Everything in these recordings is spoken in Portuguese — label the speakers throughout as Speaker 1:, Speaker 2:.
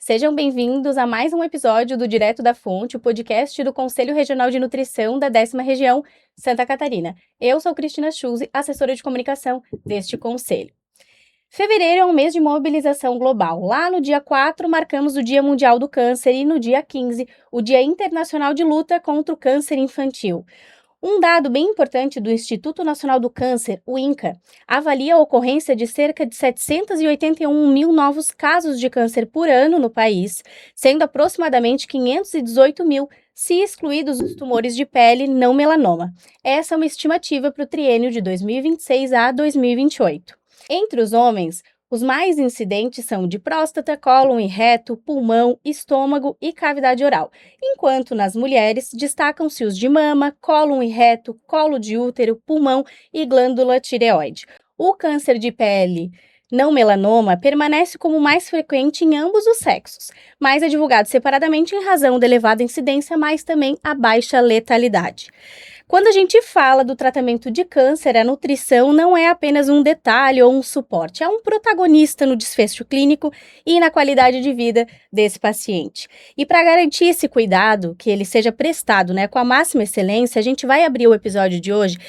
Speaker 1: Sejam bem-vindos a mais um episódio do Direto da Fonte, o podcast do Conselho Regional de Nutrição da 10ª Região, Santa Catarina. Eu sou Cristina Schulze, assessora de comunicação deste conselho. Fevereiro é um mês de mobilização global. Lá no dia 4, marcamos o Dia Mundial do Câncer e no dia 15, o Dia Internacional de Luta contra o Câncer Infantil. Um dado bem importante do Instituto Nacional do Câncer, o INCA, avalia a ocorrência de cerca de 781 mil novos casos de câncer por ano no país, sendo aproximadamente 518 mil se excluídos os tumores de pele não melanoma. Essa é uma estimativa para o triênio de 2026 a 2028. Entre os homens, os mais incidentes são de próstata, cólon e reto, pulmão, estômago e cavidade oral, enquanto nas mulheres destacam-se os de mama, cólon e reto, colo de útero, pulmão e glândula tireoide. O câncer de pele não melanoma permanece como mais frequente em ambos os sexos, mas é divulgado separadamente em razão da elevada incidência, mas também a baixa letalidade. Quando a gente fala do tratamento de câncer, a nutrição não é apenas um detalhe ou um suporte, é um protagonista no desfecho clínico e na qualidade de vida desse paciente. E para garantir esse cuidado, que ele seja prestado, com a máxima excelência, a gente vai abrir o episódio de hoje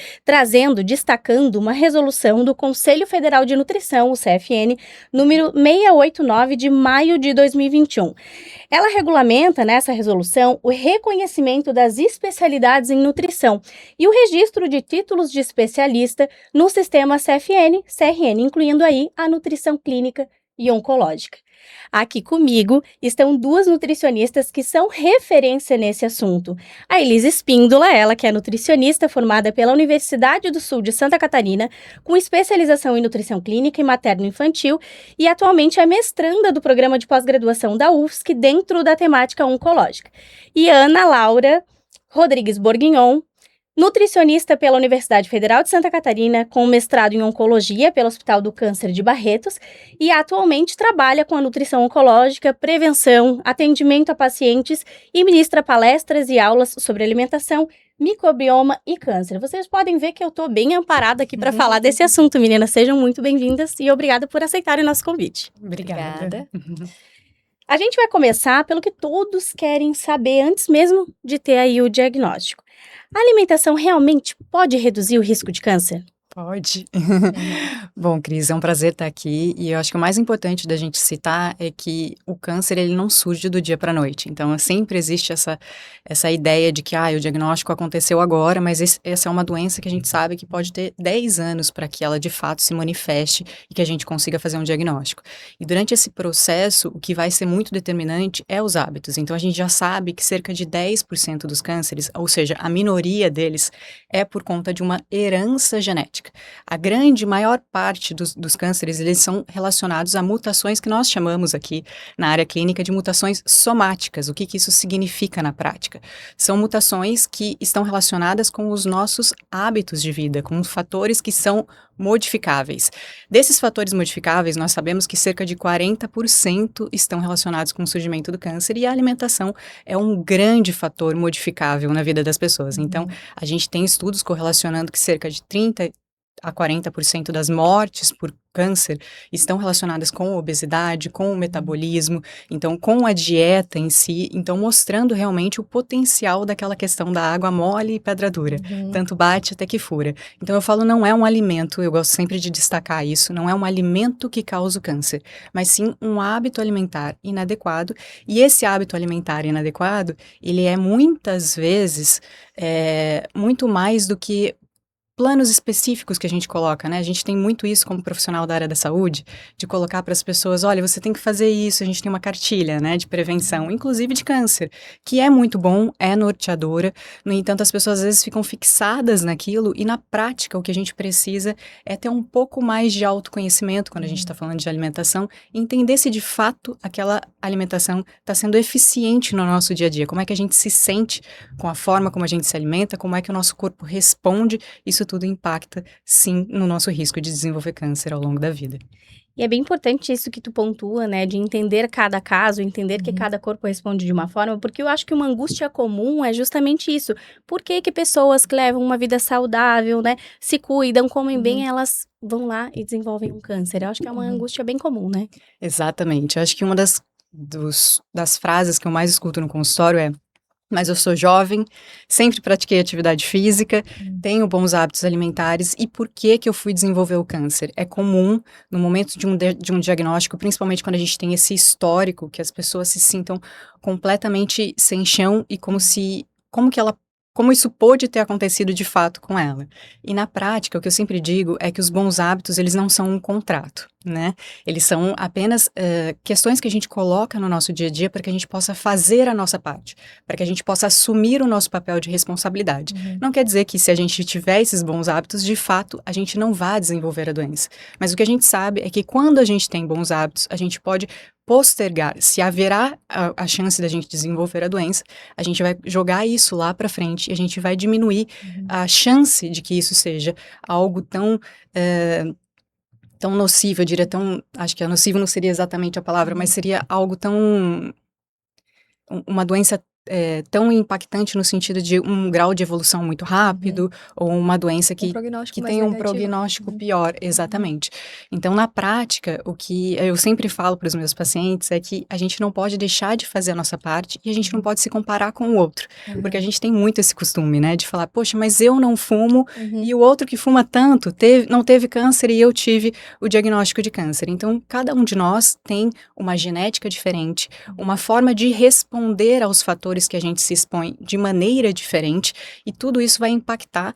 Speaker 1: destacando uma resolução do Conselho Federal de Nutrição, o CFN, número 689 de maio de 2021. Ela regulamenta, nessa resolução, o reconhecimento das especialidades em nutrição e o registro de títulos de especialista no sistema CFN-CRN, incluindo aí a nutrição clínica e oncológica. Aqui comigo estão duas nutricionistas que são referência nesse assunto. A Elisa Espíndola, ela que é nutricionista formada pela Universidade do Sul de Santa Catarina, com especialização em nutrição clínica e materno-infantil e atualmente é mestranda do programa de pós-graduação da UFSC dentro da temática oncológica. E Ana Laura Rodrigues Bourguignon, nutricionista pela Universidade Federal de Santa Catarina, com mestrado em oncologia pelo Hospital do Câncer de Barretos e atualmente trabalha com a nutrição oncológica, prevenção, atendimento a pacientes e ministra palestras e aulas sobre alimentação, microbioma e câncer. Vocês podem ver que eu estou bem amparada aqui para falar desse assunto, meninas. Sejam muito bem-vindas e obrigada por aceitarem o nosso convite.
Speaker 2: Obrigada.
Speaker 1: A gente vai começar pelo que todos querem saber antes mesmo de ter aí o diagnóstico. A alimentação realmente pode reduzir o risco de câncer?
Speaker 2: Pode. Bom, Cris, é um prazer estar aqui e eu acho que o mais importante da gente citar é que o câncer ele não surge do dia para a noite. Então, sempre existe essa ideia de que o diagnóstico aconteceu agora, mas essa é uma doença que a gente sabe que pode ter 10 anos para que ela de fato se manifeste e que a gente consiga fazer um diagnóstico. E durante esse processo, o que vai ser muito determinante é os hábitos. Então, a gente já sabe que cerca de 10% dos cânceres, ou seja, a minoria deles, é por conta de uma herança genética. A maior parte dos cânceres, eles são relacionados a mutações que nós chamamos aqui na área clínica de mutações somáticas. O que isso significa na prática? São mutações que estão relacionadas com os nossos hábitos de vida, com fatores que são modificáveis. Desses fatores modificáveis, nós sabemos que cerca de 40% estão relacionados com o surgimento do câncer e a alimentação é um grande fator modificável na vida das pessoas. Então, a gente tem estudos correlacionando que cerca de 30% a 40% das mortes por câncer estão relacionadas com a obesidade, com o metabolismo, então com a dieta em si, então mostrando realmente o potencial daquela questão da água mole e pedra dura, tanto bate até que fura. Então eu falo, não é um alimento, eu gosto sempre de destacar isso, não é um alimento que causa o câncer, mas sim um hábito alimentar inadequado, e esse hábito alimentar inadequado, ele é muitas vezes muito mais do que planos específicos que a gente coloca, né? A gente tem muito isso como profissional da área da saúde, de colocar para as pessoas, olha, você tem que fazer isso, a gente tem uma cartilha, né, de prevenção, inclusive de câncer, que é muito bom, é norteadora, no entanto, as pessoas às vezes ficam fixadas naquilo e na prática o que a gente precisa é ter um pouco mais de autoconhecimento quando a gente está falando de alimentação, e entender se de fato aquela alimentação está sendo eficiente no nosso dia a dia, como é que a gente se sente com a forma como a gente se alimenta, como é que o nosso corpo responde, isso tudo impacta, sim, no nosso risco de desenvolver câncer ao longo da vida.
Speaker 1: E é bem importante isso que tu pontua, de entender cada caso, entender que cada corpo responde de uma forma, porque eu acho que uma angústia comum é justamente isso. Por que pessoas que levam uma vida saudável, se cuidam, comem bem, elas vão lá e desenvolvem um câncer? Eu acho que é uma angústia bem comum, né?
Speaker 2: Exatamente. Eu acho que uma das das frases que eu mais escuto no consultório é: mas eu sou jovem, sempre pratiquei atividade física, tenho bons hábitos alimentares, e por que que eu fui desenvolver o câncer? É comum, no momento de um diagnóstico, principalmente quando a gente tem esse histórico, que as pessoas se sintam completamente sem chão e como isso pôde ter acontecido de fato com ela. E na prática, o que eu sempre digo é que os bons hábitos, eles não são um contrato, né? Eles são apenas questões que a gente coloca no nosso dia a dia para que a gente possa fazer a nossa parte, para que a gente possa assumir o nosso papel de responsabilidade. Não quer dizer que se a gente tiver esses bons hábitos, de fato, a gente não vá desenvolver a doença. Mas o que a gente sabe é que quando a gente tem bons hábitos, a gente pode postergar. Se haverá a chance da gente desenvolver a doença, a gente vai jogar isso lá para frente e a gente vai diminuir a chance de que isso seja algo tão nocivo, eu diria acho que nocivo não seria exatamente a palavra, mas seria algo uma doença tão impactante no sentido de um grau de evolução muito rápido, ou uma doença que tem um prognóstico pior, exatamente. Então, na prática, o que eu sempre falo para os meus pacientes é que a gente não pode deixar de fazer a nossa parte e a gente não pode se comparar com o outro, porque a gente tem muito esse costume, né, de falar, poxa, mas eu não fumo e o outro que fuma tanto não teve câncer e eu tive o diagnóstico de câncer. Então, cada um de nós tem uma genética diferente, uma forma de responder aos fatores que a gente se expõe de maneira diferente, e tudo isso vai impactar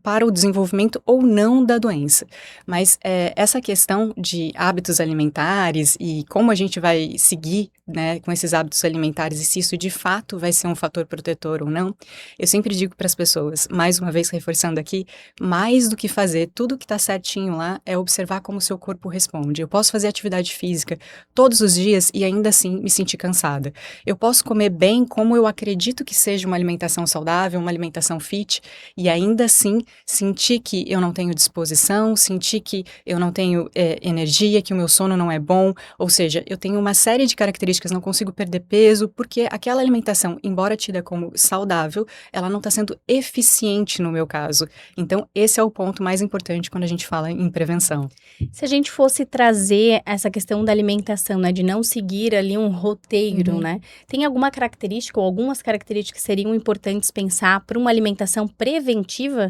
Speaker 2: para o desenvolvimento ou não da doença. Mas essa questão de hábitos alimentares e como a gente vai seguir, né, com esses hábitos alimentares e se isso de fato vai ser um fator protetor ou não, eu sempre digo para as pessoas, mais uma vez reforçando aqui, mais do que fazer tudo que está certinho lá é observar como o seu corpo responde. Eu posso fazer atividade física todos os dias e ainda assim me sentir cansada. Eu posso comer bem como eu acredito que seja uma alimentação saudável, uma alimentação fit, e ainda assim sentir que eu não tenho disposição, sentir que eu não tenho energia, que o meu sono não é bom, ou seja, eu tenho uma série de características, não consigo perder peso, porque aquela alimentação, embora tida como saudável, ela não está sendo eficiente no meu caso. Então, esse é o ponto mais importante quando a gente fala em prevenção.
Speaker 1: Se a gente fosse trazer essa questão da alimentação, né, de não seguir ali um roteiro, né, tem alguma característica ou algumas características que seriam importantes pensar para uma alimentação preventiva?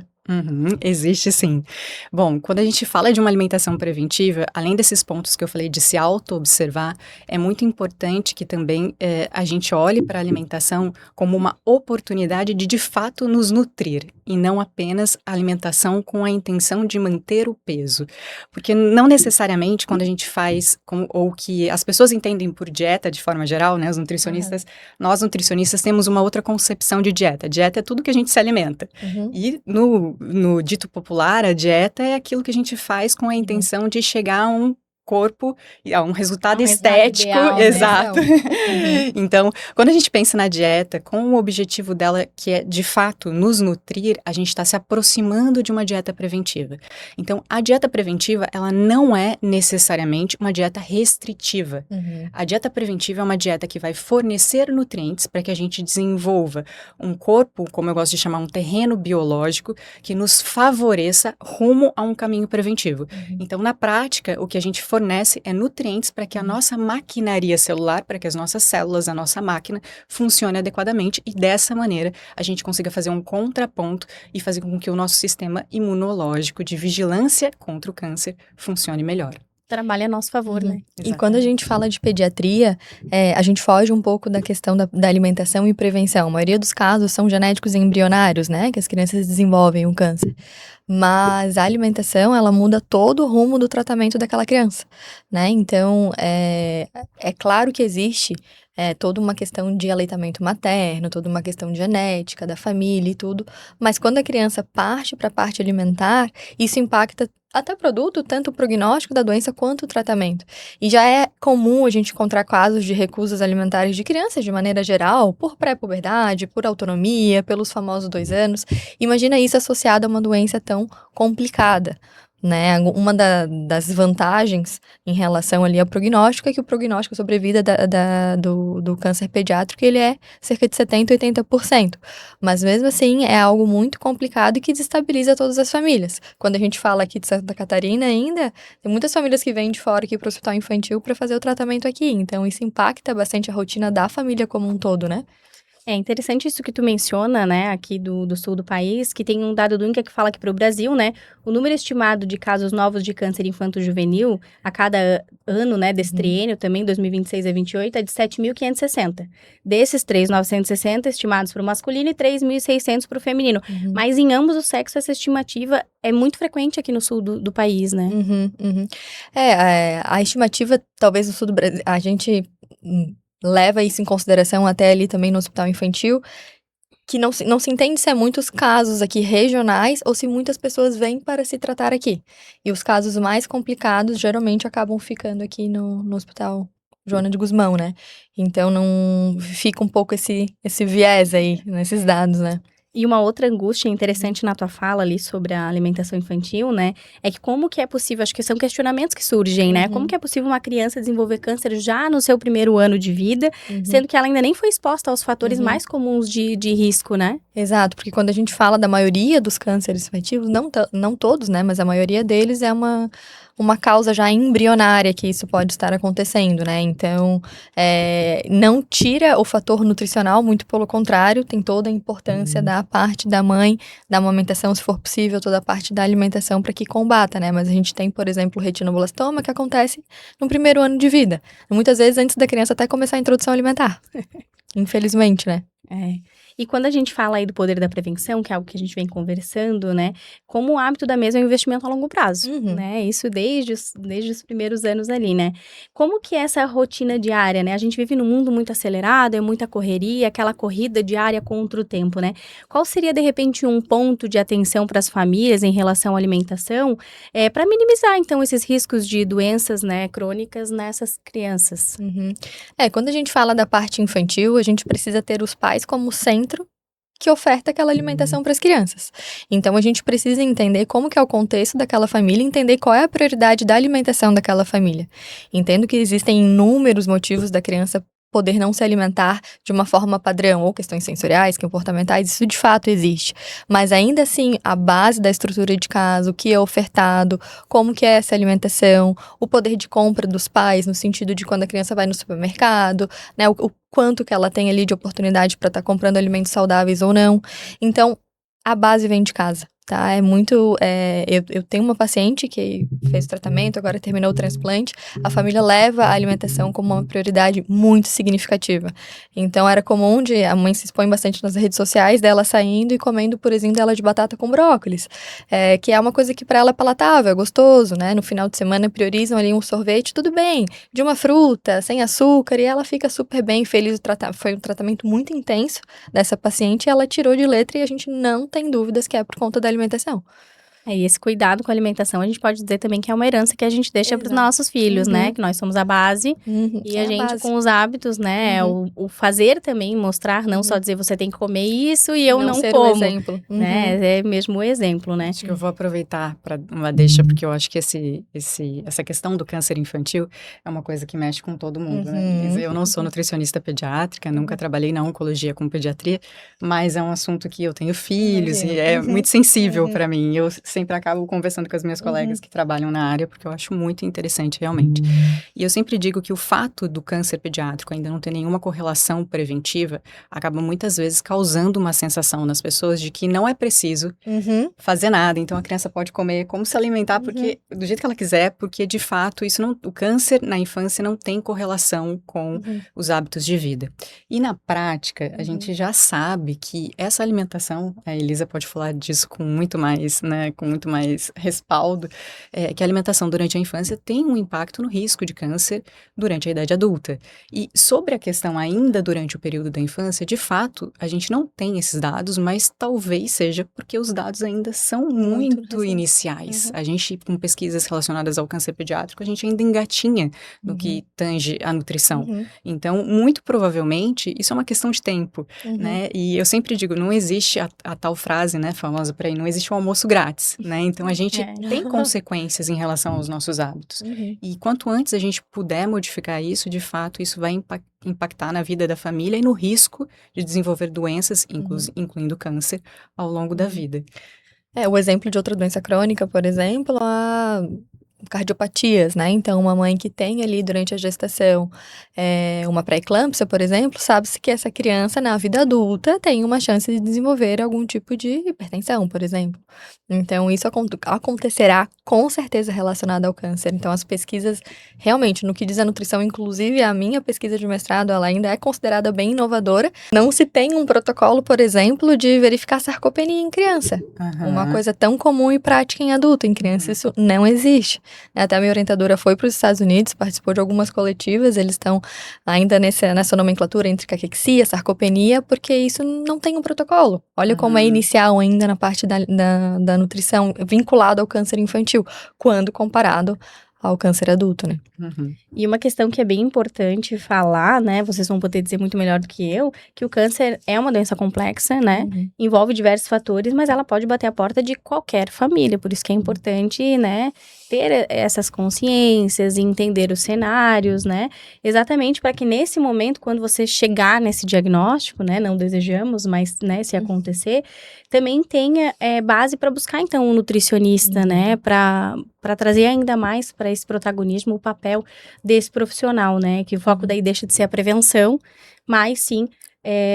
Speaker 2: Existe sim. Bom, quando a gente fala de uma alimentação preventiva, além desses pontos que eu falei de se auto-observar, é muito importante que também a gente olhe para a alimentação como uma oportunidade de fato nos nutrir, e não apenas a alimentação com a intenção de manter o peso. Porque não necessariamente quando a gente faz, ou que as pessoas entendem por dieta de forma geral, né, os nutricionistas, nós nutricionistas temos uma outra concepção de dieta. Dieta é tudo que a gente se alimenta. E no dito popular, a dieta é aquilo que a gente faz com a intenção de chegar a um corpo, a um resultado estético,
Speaker 1: ideal,
Speaker 2: exato. Então, quando a gente pensa na dieta, com o objetivo dela, que é de fato nos nutrir, a gente está se aproximando de uma dieta preventiva. Então, a dieta preventiva, ela não é necessariamente uma dieta restritiva. A dieta preventiva é uma dieta que vai fornecer nutrientes para que a gente desenvolva um corpo, como eu gosto de chamar, um terreno biológico, que nos favoreça rumo a um caminho preventivo. Então, na prática, o que a gente fornece nutrientes para que a nossa maquinaria celular, para que as nossas células, a nossa máquina, funcione adequadamente, e dessa maneira a gente consiga fazer um contraponto e fazer com que o nosso sistema imunológico de vigilância contra o câncer funcione melhor.
Speaker 1: Trabalha a nosso favor, né?
Speaker 3: E quando a gente fala de pediatria, a gente foge um pouco da questão da alimentação e prevenção. A maioria dos casos são genéticos e embrionários, né? Que as crianças desenvolvem um câncer. Mas a alimentação, ela muda todo o rumo do tratamento daquela criança, né? Então, é claro que existe toda uma questão de aleitamento materno, toda uma questão de genética, da família e tudo. Mas quando a criança parte para a parte alimentar, isso impacta até o produto, tanto o prognóstico da doença quanto o tratamento. E já é comum a gente encontrar casos de recusas alimentares de crianças, de maneira geral, por pré-puberdade, por autonomia, pelos famosos 2 anos. Imagina isso associado a uma doença tão complicada. né? Uma das vantagens em relação ali ao prognóstico é que o prognóstico sobre a vida do câncer pediátrico, ele é cerca de 70%, 80%. Mas mesmo assim, é algo muito complicado e que desestabiliza todas as famílias. Quando a gente fala aqui de Santa Catarina ainda, tem muitas famílias que vêm de fora aqui para o hospital infantil para fazer o tratamento aqui. Então, isso impacta bastante a rotina da família como um todo, né?
Speaker 1: É interessante isso que tu menciona, né, aqui do sul do país, que tem um dado do INCA que fala que para o Brasil, né, o número estimado de casos novos de câncer infanto-juvenil a cada ano, né, desse triênio também, 2026 a 28, é de 7.560. Desses 3.960 estimados para o masculino e 3.600 para o feminino. Mas em ambos os sexos, essa estimativa é muito frequente aqui no sul do país, né?
Speaker 3: A estimativa, talvez no sul do Brasil, a gente leva isso em consideração até ali também no hospital infantil, que não se entende se é muitos casos aqui regionais ou se muitas pessoas vêm para se tratar aqui. E os casos mais complicados geralmente acabam ficando aqui no hospital Joana de Guzmão, né? Então não fica um pouco esse viés aí nesses dados, né?
Speaker 1: E uma outra angústia interessante na tua fala ali sobre a alimentação infantil, né? É que como que é possível, acho que são questionamentos que surgem, né? Como que é possível uma criança desenvolver câncer já no seu primeiro ano de vida, sendo que ela ainda nem foi exposta aos fatores mais comuns de risco, né?
Speaker 3: Exato, porque quando a gente fala da maioria dos cânceres infantis, não todos, né? Mas a maioria deles é uma causa já embrionária que isso pode estar acontecendo, né? Então, não tira o fator nutricional, muito pelo contrário, tem toda a importância da parte da mãe, da amamentação, se for possível, toda a parte da alimentação para que combata, né? Mas a gente tem, por exemplo, o retinoblastoma, que acontece no primeiro ano de vida. Muitas vezes antes da criança até começar a introdução alimentar. Infelizmente, né?
Speaker 1: E quando a gente fala aí do poder da prevenção, que é algo que a gente vem conversando, né? Como o hábito da mesa é um investimento a longo prazo, né? Isso desde os primeiros anos ali, né? Como que é essa rotina diária, né? A gente vive num mundo muito acelerado, é muita correria, aquela corrida diária contra o tempo, né? Qual seria, de repente, um ponto de atenção para as famílias em relação à alimentação, para minimizar, então, esses riscos de doenças, né, crônicas nessas crianças?
Speaker 3: Quando a gente fala da parte infantil, a gente precisa ter os pais como centro que oferta aquela alimentação para as crianças. Então, a gente precisa entender como que é o contexto daquela família, entender qual é a prioridade da alimentação daquela família. Entendo que existem inúmeros motivos da criança poder não se alimentar de uma forma padrão, ou questões sensoriais, comportamentais, isso de fato existe. Mas ainda assim, a base da estrutura de casa, o que é ofertado, como que é essa alimentação, o poder de compra dos pais, no sentido de quando a criança vai no supermercado, né, o quanto que ela tem ali de oportunidade para estar comprando alimentos saudáveis ou não. Então, a base vem de casa. Tá? Eu tenho uma paciente que fez o tratamento, agora terminou o transplante. A família leva a alimentação como uma prioridade muito significativa. Então, era comum a mãe se expõe bastante nas redes sociais dela saindo e comendo o purezinho dela de batata com brócolis, que é uma coisa que para ela é palatável, é gostoso, né? No final de semana priorizam ali um sorvete, tudo bem, de uma fruta, sem açúcar, e ela fica super bem, feliz. Foi um tratamento muito intenso dessa paciente e ela tirou de letra e a gente não tem dúvidas que é por conta da alimentação.
Speaker 1: E esse cuidado com a alimentação, a gente pode dizer também que é uma herança que a gente deixa para os nossos filhos, né? Que nós somos a base. E a gente, com os hábitos, né? O fazer também, mostrar, não só dizer você tem que comer isso e eu não
Speaker 3: ser
Speaker 1: como.
Speaker 3: O exemplo.
Speaker 1: Né? É mesmo o exemplo, né?
Speaker 2: Acho que eu vou aproveitar para uma deixa, porque eu acho que essa questão do câncer infantil é uma coisa que mexe com todo mundo, né? Eu não sou nutricionista pediátrica, nunca trabalhei na oncologia com pediatria, mas é um assunto que eu tenho filhos e é muito sensível para mim. Eu sempre acabo conversando com as minhas colegas que trabalham na área, porque eu acho muito interessante, realmente. E eu sempre digo que o fato do câncer pediátrico ainda não ter nenhuma correlação preventiva, acaba muitas vezes causando uma sensação nas pessoas de que não é preciso fazer nada. Então, a criança pode comer como se alimentar porque, do jeito que ela quiser, porque, de fato, o câncer na infância não tem correlação com os hábitos de vida. E, na prática, a gente já sabe que essa alimentação, a Elisa pode falar disso com muito mais, né, com muito mais respaldo, que a alimentação durante a infância tem um impacto no risco de câncer durante a idade adulta. E sobre a questão ainda durante o período da infância, de fato, a gente não tem esses dados, mas talvez seja porque os dados ainda são muito iniciais. A gente, com pesquisas relacionadas ao câncer pediátrico, a gente ainda engatinha no que tange a nutrição. Então, muito provavelmente, isso é uma questão de tempo, né? E eu sempre digo, não existe a tal frase, né, famosa por aí, não existe um almoço grátis. né? Então a gente
Speaker 1: É.
Speaker 2: tem consequências em relação aos nossos hábitos. E quanto antes a gente puder modificar isso, de fato, isso vai impactar na vida da família e no risco de desenvolver doenças, incluindo câncer, ao longo da vida.
Speaker 3: O exemplo de outra doença crônica, por exemplo, a cardiopatias, né? Então, uma mãe que tem ali durante a gestação uma pré-eclâmpsia, por exemplo, sabe-se que essa criança, na vida adulta, tem uma chance de desenvolver algum tipo de hipertensão, por exemplo. Então, isso acontecerá com certeza relacionado ao câncer. Então, as pesquisas, realmente, no que diz a nutrição, inclusive a minha pesquisa de mestrado, ela ainda é considerada bem inovadora. Não se tem um protocolo, por exemplo, de verificar sarcopenia em criança. Uma coisa tão comum e prática em adulto. Em criança, isso não existe. Até a minha orientadora foi para os Estados Unidos, participou de algumas coletivas, eles estão ainda nessa nomenclatura entre caquexia, sarcopenia, porque isso não tem um protocolo. Olha como é inicial ainda na parte da nutrição vinculado ao câncer infantil, quando comparado ao câncer adulto, né?
Speaker 1: E uma questão que é bem importante falar, né? Vocês vão poder dizer muito melhor do que eu, que o câncer é uma doença complexa, né? Envolve diversos fatores, mas ela pode bater a porta de qualquer família. Por isso que é importante, né? Ter essas consciências e entender os cenários, né? Exatamente para que nesse momento, quando você chegar nesse diagnóstico, né? Não desejamos, mas, né? Se acontecer, também tenha base para buscar, então, um nutricionista, né? Para trazer ainda mais para esse protagonismo o papel desse profissional, né? Que o foco daí deixa de ser a prevenção, mas sim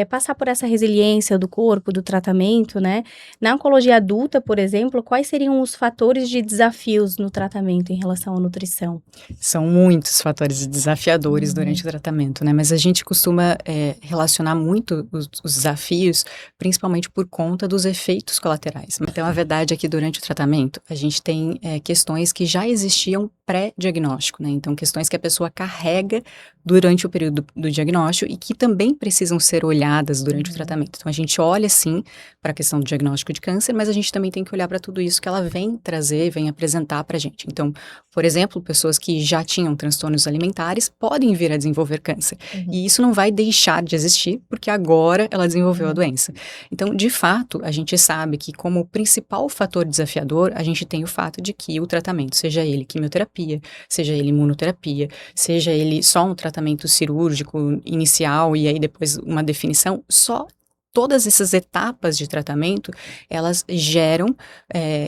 Speaker 1: passar por essa resiliência do corpo, do tratamento, né? Na oncologia adulta, por exemplo, quais seriam os fatores de desafios no tratamento em relação à nutrição?
Speaker 2: São muitos fatores desafiadores durante o tratamento, né? Mas a gente costuma relacionar muito os desafios, principalmente por conta dos efeitos colaterais. Então, a verdade é que durante o tratamento, a gente tem questões que já existiam pré-diagnóstico, né? Então, questões que a pessoa carrega durante o período do diagnóstico e que também precisam ser olhadas durante o tratamento. Então, a gente olha, sim, para a questão do diagnóstico de câncer, mas a gente também tem que olhar para tudo isso que ela vem trazer, vem apresentar para a gente. Então, por exemplo, pessoas que já tinham transtornos alimentares podem vir a desenvolver câncer. E isso não vai deixar de existir, porque agora ela desenvolveu a doença. Então, de fato, a gente sabe que como principal fator desafiador, a gente tem o fato de que o tratamento, seja ele quimioterapia, seja ele imunoterapia, seja ele só um tratamento cirúrgico inicial e aí depois uma definição, só todas essas etapas de tratamento, elas geram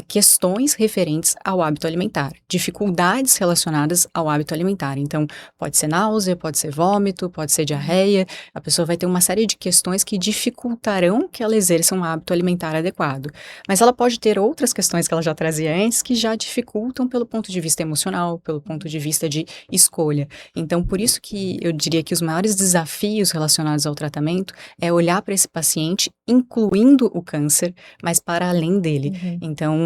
Speaker 2: questões referentes ao hábito alimentar, dificuldades relacionadas ao hábito alimentar. Então, pode ser náusea, pode ser vômito, pode ser diarreia, a pessoa vai ter uma série de questões que dificultarão que ela exerça um hábito alimentar adequado. Mas ela pode ter outras questões que ela já trazia antes, que já dificultam pelo ponto de vista emocional, pelo ponto de vista de escolha. Então, por isso que eu diria que os maiores desafios relacionados ao tratamento é olhar para esse paciente, incluindo o câncer, mas para além dele. Então,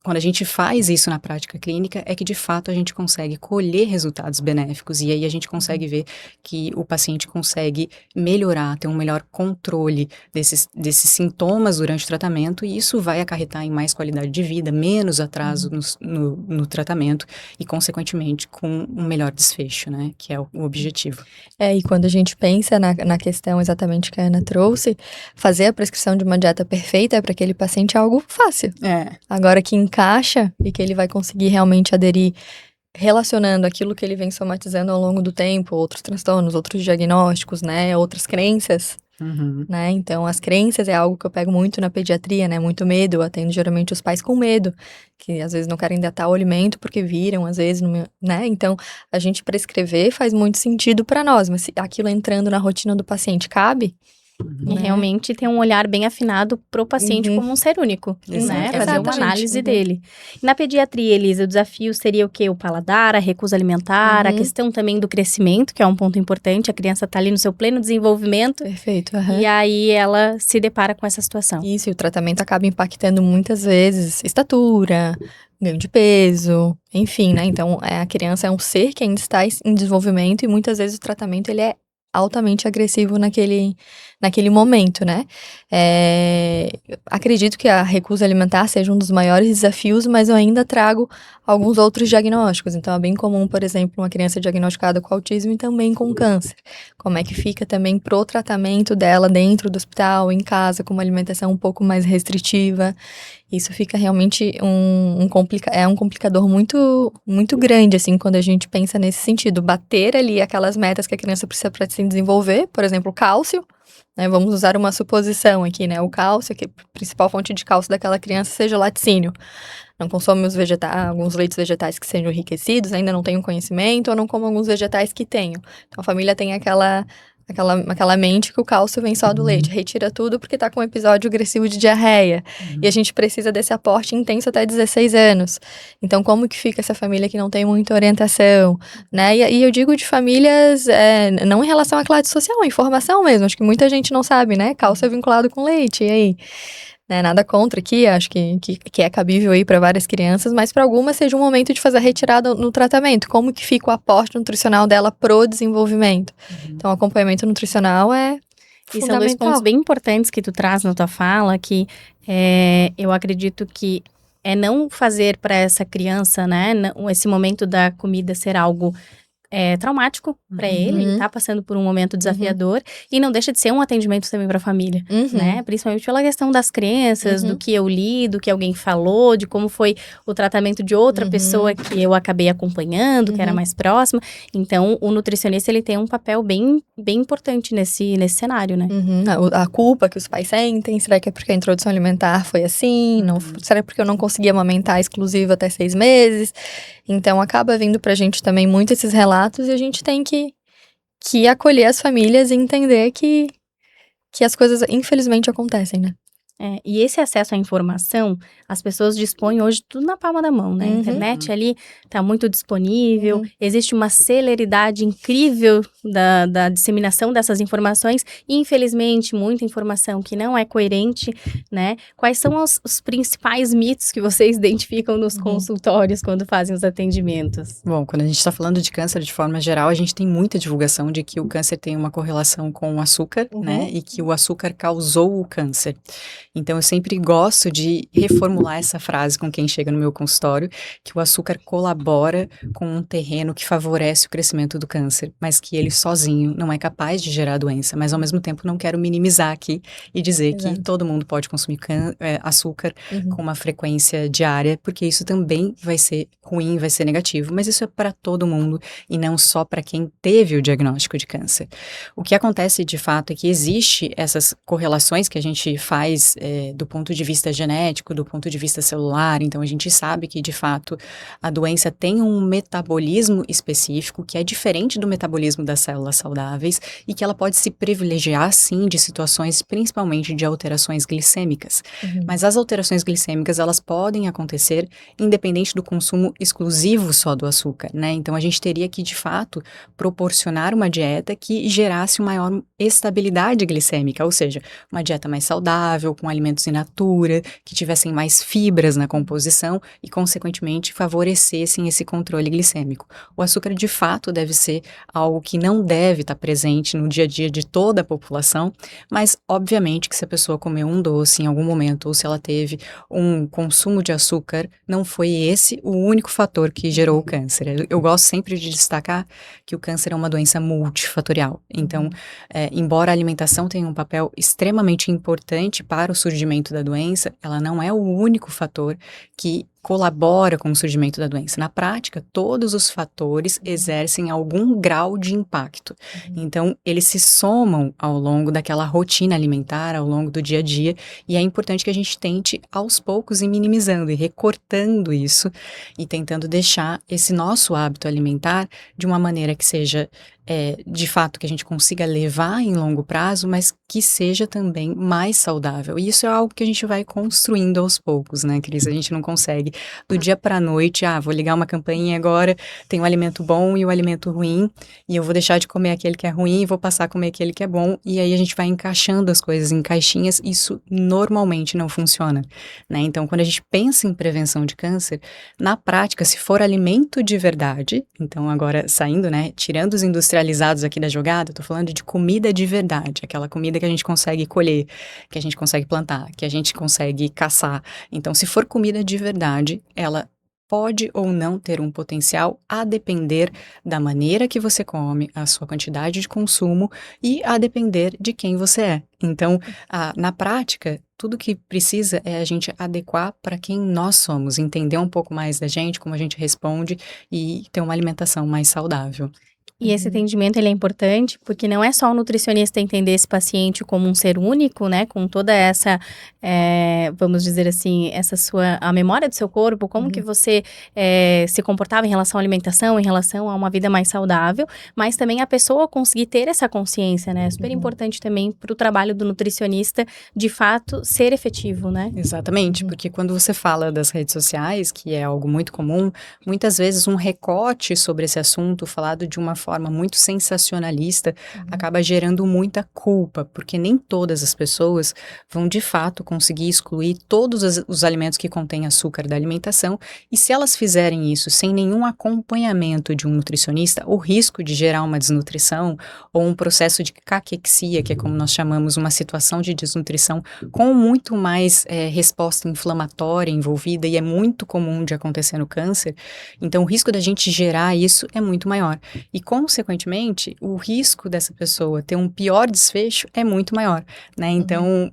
Speaker 2: quando a gente faz isso na prática clínica, é que de fato a gente consegue colher resultados benéficos e aí a gente consegue ver que o paciente consegue melhorar, ter um melhor controle desses sintomas durante o tratamento e isso vai acarretar em mais qualidade de vida, menos atraso no tratamento e, consequentemente, com um melhor desfecho, né? Que é o objetivo.
Speaker 3: E quando a gente pensa na questão exatamente que a Ana trouxe, fazer a prescrição de uma dieta perfeita para aquele paciente é algo fácil. Agora que encaixa e que ele vai conseguir realmente aderir relacionando aquilo que ele vem somatizando ao longo do tempo, outros transtornos, outros diagnósticos, né, outras crenças, né, então as crenças é algo que eu pego muito na pediatria, né, muito medo, eu atendo geralmente os pais com medo, que às vezes não querem datar o alimento porque viram, às vezes, né, então a gente prescrever faz muito sentido para nós, mas se aquilo entrando na rotina do paciente cabe,
Speaker 1: E realmente ter um olhar bem afinado pro paciente como um ser único, né? Fazer uma análise dele. Na pediatria, Elisa, o desafio seria o quê? O paladar, a recusa alimentar, a questão também do crescimento, que é um ponto importante. A criança tá ali no seu pleno desenvolvimento.
Speaker 3: Perfeito.
Speaker 1: E aí ela se depara com essa situação.
Speaker 3: Isso, e o tratamento acaba impactando muitas vezes estatura, ganho de peso, enfim, né? Então, a criança é um ser que ainda está em desenvolvimento e muitas vezes o tratamento, ele é altamente agressivo naquele momento, né? Acredito que a recusa alimentar seja um dos maiores desafios, mas eu ainda trago alguns outros diagnósticos. Então, é bem comum, por exemplo, uma criança diagnosticada com autismo e também com câncer. Como é que fica também pro tratamento dela dentro do hospital, em casa, com uma alimentação um pouco mais restritiva. Isso fica realmente um complicador muito, muito grande, assim, quando a gente pensa nesse sentido. Bater ali aquelas metas que a criança precisa para se desenvolver, por exemplo, o cálcio, né? Vamos usar uma suposição aqui, né? O cálcio, que a principal fonte de cálcio daquela criança seja o laticínio. Não consome alguns leites vegetais que sejam enriquecidos, ainda não tenho conhecimento, ou não como alguns vegetais que tenham. Então, a família tem aquela mente que o cálcio vem só do leite, retira tudo porque tá com um episódio agressivo de diarreia. E a gente precisa desse aporte intenso até 16 anos. Então, como que fica essa família que não tem muita orientação, né? E eu digo de famílias, não em relação à classe social, a informação mesmo. Acho que muita gente não sabe, né? Cálcio é vinculado com leite, e aí? Né, nada contra aqui, acho que é cabível aí para várias crianças, mas para algumas seja um momento de fazer a retirada no tratamento. Como que fica o aporte nutricional dela pro desenvolvimento? Então, o acompanhamento nutricional é
Speaker 1: E são dois pontos
Speaker 3: fundamental.
Speaker 1: bem importantes que tu traz na tua fala, que eu acredito que é não fazer para essa criança, né, esse momento da comida ser algo traumático para ele tá passando por um momento desafiador, e não deixa de ser um atendimento também para a família, né? Principalmente pela questão das crenças, do que eu li, do que alguém falou, de como foi o tratamento de outra pessoa que eu acabei acompanhando, que era mais próxima. Então, o nutricionista, ele tem um papel bem, bem importante nesse cenário, né?
Speaker 3: A culpa que os pais sentem, será que é porque a introdução alimentar foi assim? Não, será que é porque eu não conseguia amamentar exclusivo até 6 meses? Então, acaba vindo pra gente também muito esses relatos, e a gente tem que acolher as famílias e entender que as coisas, infelizmente, acontecem, né?
Speaker 1: E esse acesso à informação, as pessoas dispõem hoje tudo na palma da mão, né? A internet ali tá muito disponível, existe uma celeridade incrível da disseminação dessas informações, e infelizmente muita informação que não é coerente, né? Quais são os principais mitos que vocês identificam nos consultórios quando fazem os atendimentos?
Speaker 2: Bom, quando a gente está falando de câncer de forma geral, a gente tem muita divulgação de que o câncer tem uma correlação com o açúcar, né? E que o açúcar causou o câncer. Então, eu sempre gosto de reformular essa frase com quem chega no meu consultório, que o açúcar colabora com um terreno que favorece o crescimento do câncer, mas que ele sozinho não é capaz de gerar a doença. Mas, ao mesmo tempo, não quero minimizar aqui e dizer que todo mundo pode consumir açúcar com uma frequência diária, porque isso também vai ser ruim, vai ser negativo. Mas isso é para todo mundo e não só para quem teve o diagnóstico de câncer. O que acontece, de fato, é que existe essas correlações que a gente faz do ponto de vista genético, do ponto de vista celular. Então, a gente sabe que, de fato, a doença tem um metabolismo específico que é diferente do metabolismo das células saudáveis e que ela pode se privilegiar, sim, de situações, principalmente de alterações glicêmicas. Mas as alterações glicêmicas, elas podem acontecer independente do consumo exclusivo só do açúcar, né? Então, a gente teria que, de fato, proporcionar uma dieta que gerasse uma maior estabilidade glicêmica, ou seja, uma dieta mais saudável, com alimentos in natura, que tivessem mais fibras na composição e, consequentemente, favorecessem esse controle glicêmico. O açúcar, de fato, deve ser algo que não deve estar presente no dia a dia de toda a população, mas, obviamente, que se a pessoa comeu um doce em algum momento, ou se ela teve um consumo de açúcar, não foi esse o único fator que gerou o câncer. Eu gosto sempre de destacar que o câncer é uma doença multifatorial. Então, embora a alimentação tenha um papel extremamente importante para o surgimento da doença, ela não é o único fator que colabora com o surgimento da doença. Na prática, todos os fatores exercem algum grau de impacto. Então, eles se somam ao longo daquela rotina alimentar, ao longo do dia a dia, e é importante que a gente tente, aos poucos, ir minimizando e recortando isso, e tentando deixar esse nosso hábito alimentar de uma maneira que seja de fato, que a gente consiga levar em longo prazo, mas que seja também mais saudável. E isso é algo que a gente vai construindo aos poucos, né, Cris? A gente não consegue do dia para a noite, vou ligar uma campainha agora, tem um alimento bom e um alimento ruim, e eu vou deixar de comer aquele que é ruim e vou passar a comer aquele que é bom, e aí a gente vai encaixando as coisas em caixinhas. Isso normalmente não funciona, né? Então, quando a gente pensa em prevenção de câncer, na prática, se for alimento de verdade, então agora saindo, né, tirando os industrializados aqui da jogada, eu tô falando de comida de verdade, aquela comida que a gente consegue colher, que a gente consegue plantar, que a gente consegue caçar. Então, se for comida de verdade, ela pode ou não ter um potencial a depender da maneira que você come, a sua quantidade de consumo e a depender de quem você é. Então, na prática, tudo que precisa é a gente adequar para quem nós somos, entender um pouco mais da gente, como a gente responde e ter uma alimentação mais saudável.
Speaker 1: E esse atendimento, ele é importante porque não é só o nutricionista entender esse paciente como um ser único, né, com toda essa, vamos dizer assim, a memória do seu corpo, como que você se comportava em relação à alimentação, em relação a uma vida mais saudável, mas também a pessoa conseguir ter essa consciência, né, é super importante também para o trabalho do nutricionista, de fato, ser efetivo, né?
Speaker 2: Exatamente, porque quando você fala das redes sociais, que é algo muito comum, muitas vezes um recorte sobre esse assunto, falado de uma forma muito sensacionalista, acaba gerando muita culpa, porque nem todas as pessoas vão de fato conseguir excluir todos os alimentos que contêm açúcar da alimentação, e se elas fizerem isso sem nenhum acompanhamento de um nutricionista, o risco de gerar uma desnutrição ou um processo de caquexia, que é como nós chamamos uma situação de desnutrição, com muito mais resposta inflamatória envolvida, e é muito comum de acontecer no câncer, então o risco da gente gerar isso é muito maior. E, consequentemente, o risco dessa pessoa ter um pior desfecho é muito maior, né? Então,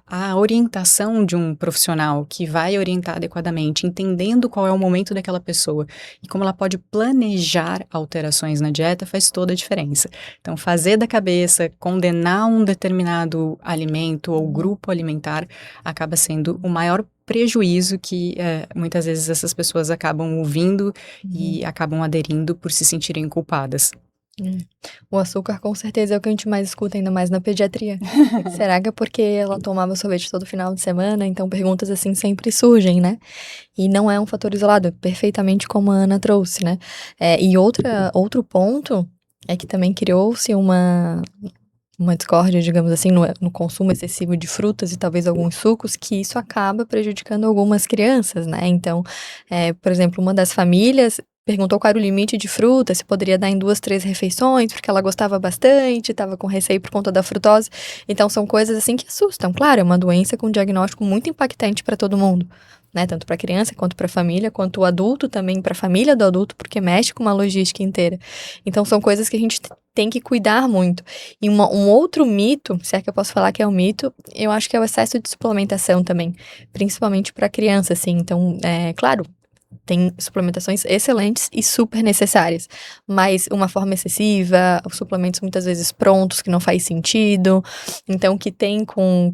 Speaker 2: a orientação de um profissional que vai orientar adequadamente, entendendo qual é o momento daquela pessoa e como ela pode planejar alterações na dieta, faz toda a diferença. Então, fazer da cabeça, condenar um determinado alimento ou grupo alimentar, acaba sendo o maior prejuízo que muitas vezes essas pessoas acabam ouvindo e acabam aderindo por se sentirem culpadas.
Speaker 3: O açúcar com certeza é o que a gente mais escuta, ainda mais na pediatria. Será que é porque ela tomava sorvete todo final de semana? Então perguntas assim sempre surgem, né? E não é um fator isolado, é perfeitamente como a Ana trouxe, né? E outro ponto é que também criou-se uma discórdia, digamos assim, no consumo excessivo de frutas e talvez alguns sucos, que isso acaba prejudicando algumas crianças, né? Então, por exemplo, uma das famílias perguntou qual era o limite de fruta, se poderia dar em 2, 3 refeições, porque ela gostava bastante, estava com receio por conta da frutose. Então, são coisas assim que assustam. Claro, é uma doença com um diagnóstico muito impactante para todo mundo, né? Tanto para a criança, quanto para a família, quanto o adulto também, para a família do adulto, porque mexe com uma logística inteira. Então, são coisas que a gente tem que cuidar muito. E um outro mito, se é que eu posso falar que é um mito, eu acho que é o excesso de suplementação também, principalmente para criança, assim. Então, claro, tem suplementações excelentes e super necessárias, mas uma forma excessiva, os suplementos muitas vezes prontos, que não faz sentido, então que tem com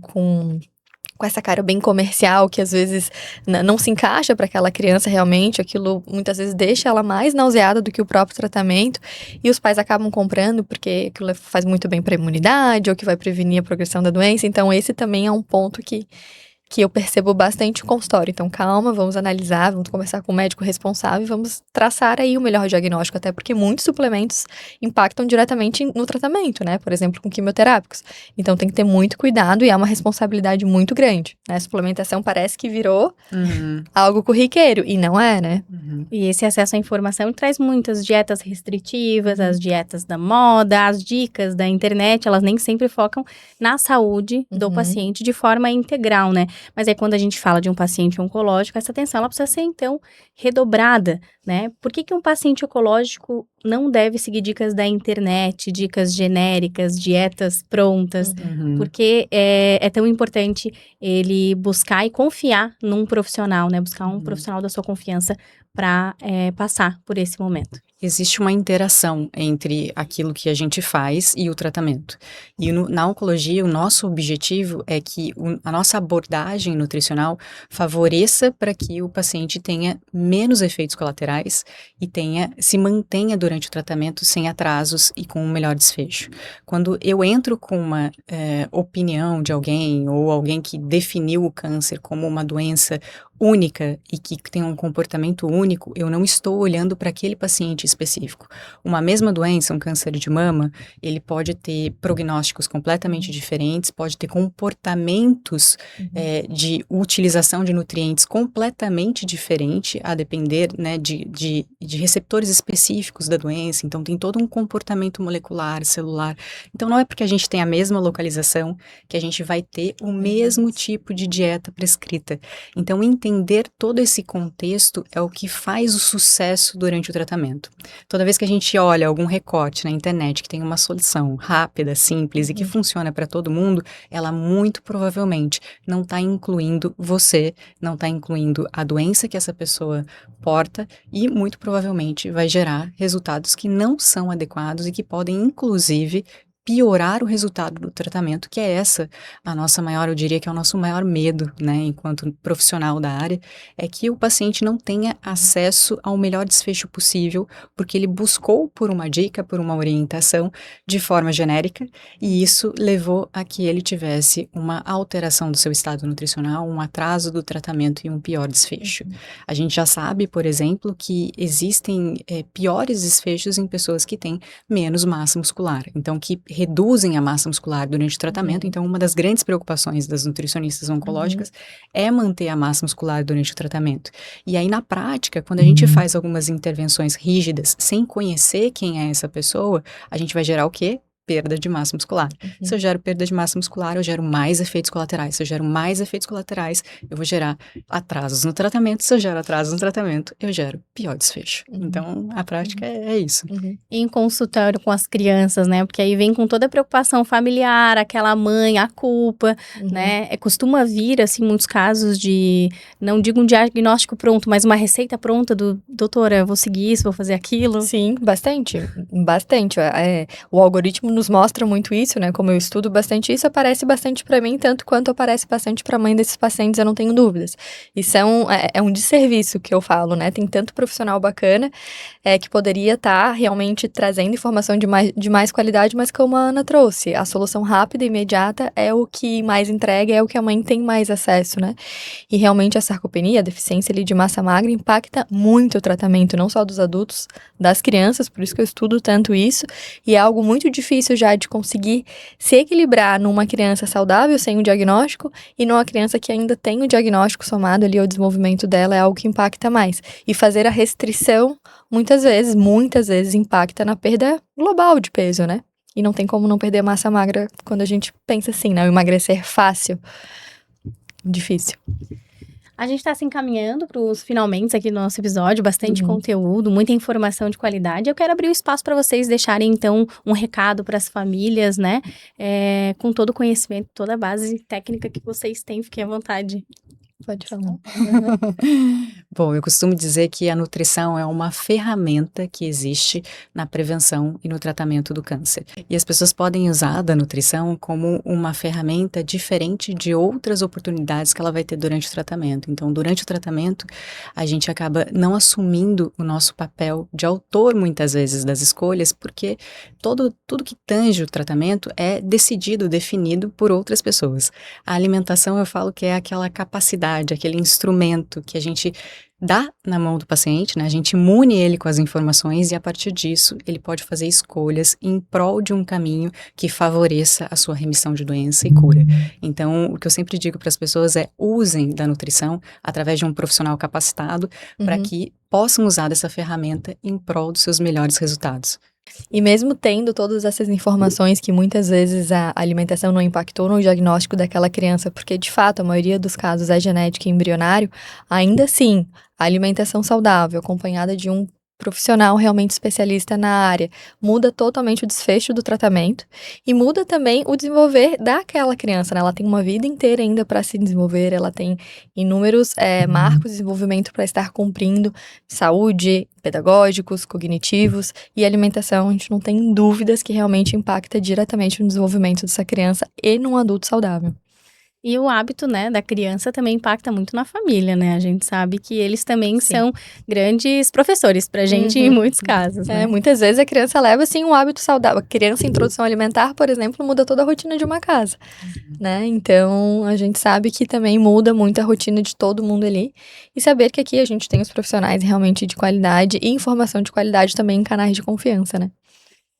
Speaker 3: essa cara bem comercial, que às vezes não se encaixa para aquela criança realmente, aquilo muitas vezes deixa ela mais nauseada do que o próprio tratamento, e os pais acabam comprando porque aquilo faz muito bem para a imunidade, ou que vai prevenir a progressão da doença. Então esse também é um ponto que eu percebo bastante no consultório. Então, calma, vamos analisar, vamos conversar com o médico responsável e vamos traçar aí o melhor diagnóstico, até porque muitos suplementos impactam diretamente no tratamento, né? Por exemplo, com quimioterápicos. Então, tem que ter muito cuidado e é uma responsabilidade muito grande, né? A suplementação parece que virou algo corriqueiro, e não é, né?
Speaker 1: E esse acesso à informação traz muitas dietas restritivas, as dietas da moda, as dicas da internet, elas nem sempre focam na saúde do paciente de forma integral, né? Mas aí quando a gente fala de um paciente oncológico, essa atenção ela precisa ser então redobrada, né? Por que um paciente oncológico não deve seguir dicas da internet, dicas genéricas, dietas prontas? Porque é tão importante ele buscar e confiar num profissional, né? Buscar um profissional da sua confiança para passar por esse momento.
Speaker 2: Existe uma interação entre aquilo que a gente faz e o tratamento. E na oncologia, o nosso objetivo é que a nossa abordagem nutricional favoreça para que o paciente tenha menos efeitos colaterais e se mantenha durante o tratamento sem atrasos e com um melhor desfecho. Quando eu entro com uma opinião de alguém ou alguém que definiu o câncer como uma doença única e que tem um comportamento único, eu não estou olhando para aquele paciente específico. Uma mesma doença, um câncer de mama, ele pode ter prognósticos completamente diferentes, pode ter comportamentos de utilização de nutrientes completamente diferente, a depender, né, de receptores específicos da doença, então tem todo um comportamento molecular, celular. Então não é porque a gente tem a mesma localização que a gente vai ter o mesmo tipo de dieta prescrita. Então entender todo esse contexto é o que faz o sucesso durante o tratamento. Toda vez que a gente olha algum recorte na internet que tem uma solução rápida, simples e que funciona para todo mundo, ela muito provavelmente não está incluindo você, não está incluindo a doença que essa pessoa porta e muito provavelmente vai gerar resultados que não são adequados e que podem inclusive piorar o resultado do tratamento, que é essa a nossa maior, eu diria que é o nosso maior medo, né, enquanto profissional da área, é que o paciente não tenha acesso ao melhor desfecho possível, porque ele buscou por uma dica, por uma orientação de forma genérica, e isso levou a que ele tivesse uma alteração do seu estado nutricional, um atraso do tratamento e um pior desfecho. A gente já sabe, por exemplo, que existem piores desfechos em pessoas que têm menos massa muscular, então que reduzem a massa muscular durante o tratamento. Então, uma das grandes preocupações das nutricionistas oncológicas é manter a massa muscular durante o tratamento. E aí, na prática, quando a gente faz algumas intervenções rígidas, sem conhecer quem é essa pessoa, a gente vai gerar o quê? Perda de massa muscular. Se eu gero perda de massa muscular, eu gero mais efeitos colaterais. Se eu gero mais efeitos colaterais, eu vou gerar atrasos no tratamento. Se eu gero atrasos no tratamento, eu gero pior desfecho. Então, a prática é isso.
Speaker 1: E em consultório com as crianças, né? Porque aí vem com toda a preocupação familiar, aquela mãe, a culpa, né? Costuma vir, assim, muitos casos de, não digo um diagnóstico pronto, mas uma receita pronta do, doutora, eu vou seguir isso, vou fazer aquilo.
Speaker 3: Sim, bastante. O algoritmo nos mostra muito isso, né? Como eu estudo bastante isso, aparece bastante pra mim, tanto quanto aparece bastante pra mãe desses pacientes, eu não tenho dúvidas. Isso é um desserviço que eu falo, né? Tem tanto profissional bacana que poderia estar realmente trazendo informação de mais qualidade, mas como a Ana trouxe, a solução rápida e imediata é o que mais entrega, é o que a mãe tem mais acesso, né? E realmente a sarcopenia, a deficiência ali de massa magra, impacta muito o tratamento, não só dos adultos, das crianças, por isso que eu estudo tanto isso, e é algo muito difícil já de conseguir se equilibrar numa criança saudável sem o diagnóstico e numa criança que ainda tem o diagnóstico somado ali ao desenvolvimento dela, é algo que impacta mais. E fazer a restrição, muitas vezes impacta na perda global de peso, né? E não tem como não perder massa magra quando a gente pensa assim, né? O emagrecer fácil, difícil.
Speaker 1: A gente está se encaminhando para os finalmente aqui do nosso episódio, bastante conteúdo, muita informação de qualidade. Eu quero abrir o espaço para vocês deixarem, então, um recado para as famílias, né? Com todo o conhecimento, toda a base técnica que vocês têm, fiquem à vontade.
Speaker 3: Pode falar.
Speaker 2: Bom, eu costumo dizer que a nutrição é uma ferramenta que existe na prevenção e no tratamento do câncer. E as pessoas podem usar da nutrição como uma ferramenta diferente de outras oportunidades que ela vai ter durante o tratamento. Então, durante o tratamento, a gente acaba não assumindo o nosso papel de autor, muitas vezes, das escolhas, porque tudo que tange o tratamento é decidido, definido por outras pessoas. A alimentação, eu falo que é aquela capacidade, aquele instrumento que a gente dá na mão do paciente, né? A gente mune ele com as informações e a partir disso ele pode fazer escolhas em prol de um caminho que favoreça a sua remissão de doença e cura. Então, o que eu sempre digo para as pessoas é usem da nutrição através de um profissional capacitado para que possam usar dessa ferramenta em prol dos seus melhores resultados.
Speaker 3: E mesmo tendo todas essas informações que muitas vezes a alimentação não impactou no diagnóstico daquela criança, porque de fato a maioria dos casos é genética e embrionário, ainda assim, a alimentação saudável, acompanhada de um profissional realmente especialista na área, muda totalmente o desfecho do tratamento e muda também o desenvolver daquela criança, né? Ela tem uma vida inteira ainda para se desenvolver, ela tem inúmeros marcos de desenvolvimento para estar cumprindo, saúde, pedagógicos, cognitivos e alimentação, a gente não tem dúvidas que realmente impacta diretamente no desenvolvimento dessa criança e num adulto saudável.
Speaker 1: E o hábito, né, da criança também impacta muito na família, né? A gente sabe que eles também são grandes professores pra gente em muitos casos, né?
Speaker 3: Muitas vezes a criança leva, assim, um hábito saudável. A criança em introdução alimentar, por exemplo, muda toda a rotina de uma casa, né? Então, a gente sabe que também muda muito a rotina de todo mundo ali. E saber que aqui a gente tem os profissionais realmente de qualidade e informação de qualidade também em canais de confiança, né?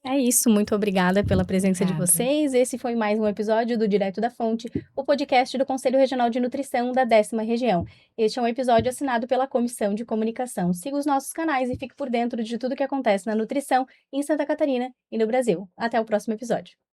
Speaker 1: É isso, muito obrigada pela presença de
Speaker 2: Obrigada.
Speaker 1: vocês. Esse foi mais um episódio do Direto da Fonte, o podcast do Conselho Regional de Nutrição da 10ª Região. Este é um episódio assinado pela Comissão de Comunicação. Siga os nossos canais e fique por dentro de tudo que acontece na nutrição em Santa Catarina e no Brasil. Até o próximo episódio.